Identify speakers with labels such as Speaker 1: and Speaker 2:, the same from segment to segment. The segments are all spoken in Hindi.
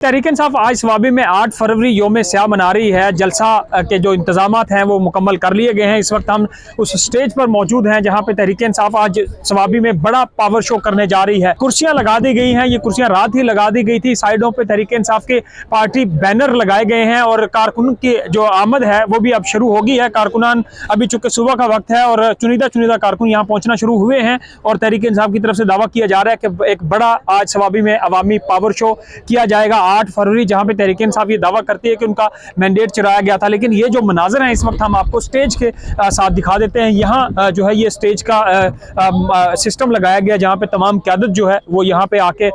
Speaker 1: तहरीक-ए-इंसाफ आज स्वाबी में 8 फरवरी योम स्याह मना रही है। जलसा के जो इंतजामात हैं वो मुकम्मल कर लिए गए हैं। इस वक्त हम उस स्टेज पर मौजूद हैं जहां पे तहरीक-ए-इंसाफ आज स्वाबी में बड़ा पावर शो करने जा रही है। कुर्सियां लगा दी गई हैं, ये कुर्सियां रात ही लगा दी गई थी। साइडों पे तहरीक-ए-इंसाफ के पार्टी बैनर लगाए गए हैं और कारकुन की जो आमद है वो भी अब शुरू होगी है। कारकुनान अभी चूंकि सुबह का वक्त है और चुनिंदा कारकुन यहाँ पहुंचना शुरू हुए हैं और तहरीक-ए-इंसाफ की तरफ से दावा किया जा रहा है कि एक बड़ा आज स्वाबी में अवामी पावर शो किया जाएगा 8 फरवरी, जहां पे तहरीक-ए-इंसाफ ये दावा करती है कि उनका मैंडेट चुराया गया था। लेकिन ये जो मनाजर हैं इस वक्त हम आपको स्टेज के साथ दिखा देते हैं। यहाँ जो है ये स्टेज का सिस्टम लगाया गया जहां पे तमाम क़यादत जो है वो यहाँ पे आके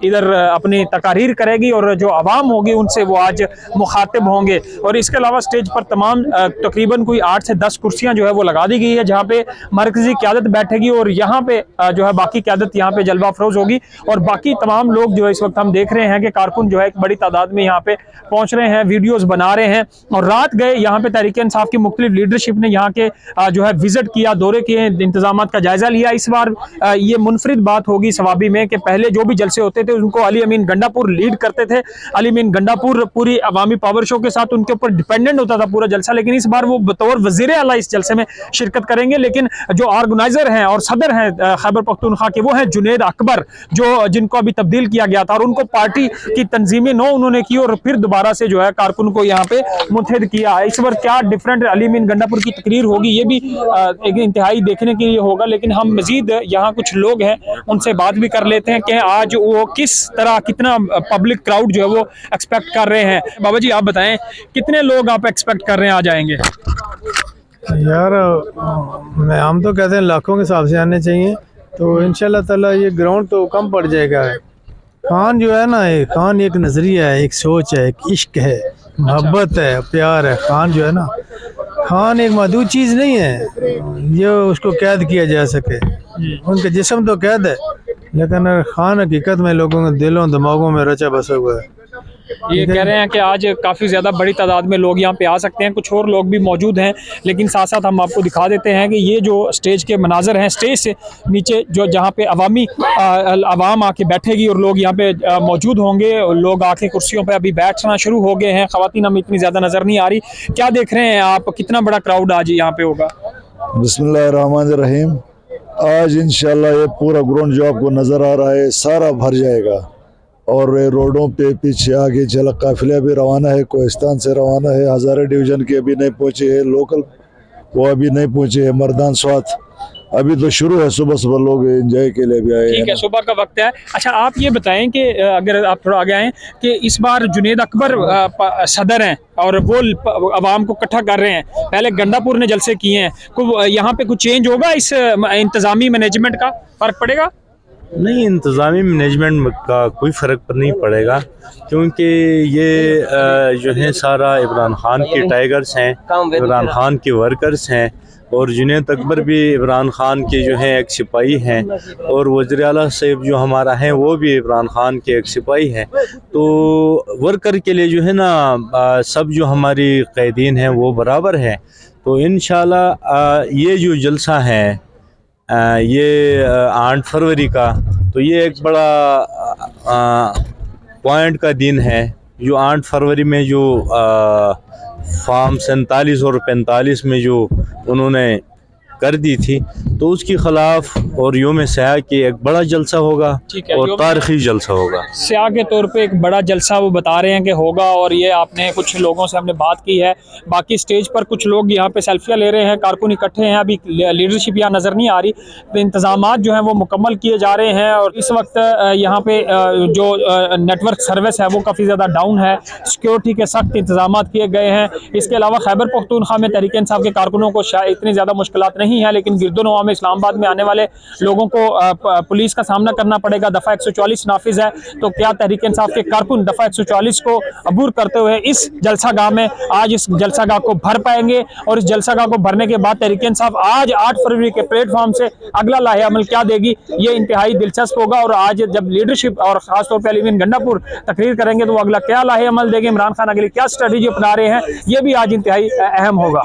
Speaker 1: इधर अपनी तकारीर करेगी और जो आवाम होगी उनसे वो आज मुखातिब होंगे। और इसके अलावा स्टेज पर तमाम तकरीबन कोई 8 से 10 कुर्सियां जो है वो लगा दी गई है जहाँ पे मरकजी क़यादत बैठेगी और यहाँ पे जो है बाकी क़यादत यहाँ पे जलवा अफरोज होगी और बाकी तमाम लोग जो है इस वक्त हम देख रहे हैं कि कारकुन जो है एक बड़ी तादाद में यहाँ पे पहुंच रहे हैं, वीडियोस बना रहे हैं। और रात गए यहाँ पे तहरीक-ए-इंसाफ की मुख्तलिफ लीडरशिप ने यहाँ के जो है विजिट किया, दौरे किए, इंतजामात का जायजा लिया। इस बार ये मुनफरिद बात होगी स्वाबी में कि पहले जो भी जलसे होते थे उनको अली अमीन गंडापुर लीड करते थे। अली अमीन गंडापुर पूरी अवामी पावर शो के साथ उनके ऊपर डिपेंडेंट होता था पूरा जलसा, लेकिन इस बार वो बतौर वजीर आला इस जलसे में शिरकत करेंगे। लेकिन जो ऑर्गेनाइजर हैं और सदर हैं खैबर पख्तूनख्वा के वो हैं जुनैद अकबर, जो जिनको अभी तब्दील किया गया था और उनको पार्टी की तंजीमें नो उन्होंने की और फिर दोबारा से जो है कारकुन को यहाँ पे मुतहद किया। इस बार क्या डिफरेंट अली अमीन गंडापुर की तकरीर होगी ये भी एक इंतहाई देखने के लिए होगा। लेकिन हम मजीद यहाँ कुछ लोग हैं उनसे बात भी कर लेते हैं कि आज वो किस तरह कितना पब्लिक क्राउड जो है वो एक्सपेक्ट कर रहे हैं। बाबा जी आप बताएं कितने लोग आप एक्सपेक्ट कर रहे हैं आ जाएंगे?
Speaker 2: यार हम तो कहते हैं लाखों के हिसाब से आने चाहिए, तो इंशाल्लाह ताला ये ग्राउंड तो कम पड़ जाएगा। खान जो है ना, खान एक नज़रिया है, एक सोच है, एक इश्क है, मोहब्बत है, प्यार है। खान जो है ना, खान एक महदूद चीज़ नहीं है जो उसको कैद किया जा सके। उनके जिस्म तो कैद है लेकिन खान हकीकत में लोगों के दिलों दिमागों में रचा बसा हुआ है।
Speaker 1: ये कह रहे हैं कि आज काफ़ी ज़्यादा बड़ी तादाद में लोग यहाँ पे आ सकते हैं, कुछ और लोग भी मौजूद हैं। लेकिन साथ साथ हम आपको दिखा देते हैं कि ये जो स्टेज के मनाजर हैं, स्टेज से नीचे जो जहाँ पे अवाम आके बैठेगी और लोग यहाँ पे मौजूद होंगे, लोग आके कुर्सियों पे अभी बैठना शुरू हो गए हैं। ख़वातीन हमें इतनी ज़्यादा नज़र नहीं आ रही। क्या देख रहे हैं आप, कितना बड़ा क्राउड आज यहाँ पे होगा?
Speaker 3: बिस्मिल्लाहिर्रहमानिर्रहीम। आज इंशाल्लाह ये पूरा ग्राउंड जो आपको नज़र आ रहा है सारा भर जाएगा और रोडों पे पीछे आगे चला काफिले भी रवाना है, कोहिस्तान से रवाना है, हज़ारे डिवीज़न के अभी नहीं पहुँचे हैं, लोकल वो अभी नहीं पहुँचे हैं, मर्दान स्वात अभी तो शुरू है। सुबह सुबह लोग एंजॉय के लिए भी आए हैं।
Speaker 1: ठीक है, सुबह का वक्त है। अच्छा आप ये बताएं कि अगर आप थोड़ा आगे आएँ कि इस बार जुनैद अकबर सदर हैं और वो अवाम को इकट्ठा कर रहे हैं, पहले गंडापुर ने जलसे किए हैं, यहाँ पे कुछ चेंज होगा? इस इंतज़ामी मैनेजमेंट का फ़र्क पड़ेगा?
Speaker 4: नहीं, इंतज़ामी मैनेजमेंट का कोई फ़र्क नहीं पड़ेगा क्योंकि ये जो है सारा इमरान खान के टाइगर्स हैं, इमरान खान के वर्कर्स हैं और जुनैद अकबर भी इमरान खान के जो हैं एक सिपाही हैं और वज़ीर आला साहब जो हमारा हैं वो भी इमरान खान के एक सिपाही हैं। तो वर्कर के लिए जो है ना सब जो हमारी कैदीन हैं वो बराबर हैं। तो इंशाल्लाह ये जो जलसा है ये 8 फरवरी का, तो ये एक बड़ा पॉइंट का दिन है। जो 8 फरवरी में जो फॉर्म 47 और 45 में जो उन्होंने कर दी थी तो उसके खिलाफ और योम स्याह की एक बड़ा जलसा होगा और तारीखी जलसा होगा।
Speaker 1: स्याह के तौर पे एक बड़ा जलसा वो बता रहे हैं कि होगा और ये आपने कुछ लोगों से हमने बात की है। बाकी स्टेज पर कुछ लोग यहाँ पे सेल्फियाँ ले रहे हैं, कारकुन इकट्ठे हैं, अभी लीडरशिप यहाँ नज़र नहीं आ रही। तो इंतजामात जो हैं वो मुकम्मल किए जा रहे हैं और इस वक्त यहाँ पे जो नेटवर्क सर्विस है वो काफ़ी ज़्यादा डाउन है, सिक्योरिटी के सख्त इंतजाम किए गए हैं। इसके अलावा खैबर पख्तूनख्वा में तहरीक-ए-इंसाफ के कारकुनों को शायद इतनी ज़्यादा मुश्किलात नहीं है, लेकिन गिरदोनवा में इस्लामाबाद में आने वाले लोगों को पुलिस का सामना करना पड़ेगा। दफ़ा 144 नाफिज है, तो क्या तहरीक-ए-इंसाफ के कारकुन दफ़ा 144 को अबूर करते हुए इस जलसागाह में आज इस जलसागाह को भर पाएंगे? और इस जलसागाह को भरने के बाद तहरीक-ए-इंसाफ आज 8 फरवरी के प्लेटफॉर्म से अगला लाहे अमल क्या देगी, ये इंतहाई दिलचस्प होगा। और आज जब लीडरशिप और खासतौर पर अली अमीन गंडापुर तकरीर करेंगे तो वो अगला क्या लाहे अमल देंगे, इमरान खान अगली क्या स्ट्रेटजी अपना रहे हैं, ये भी आज इंतहाई अहम होगा।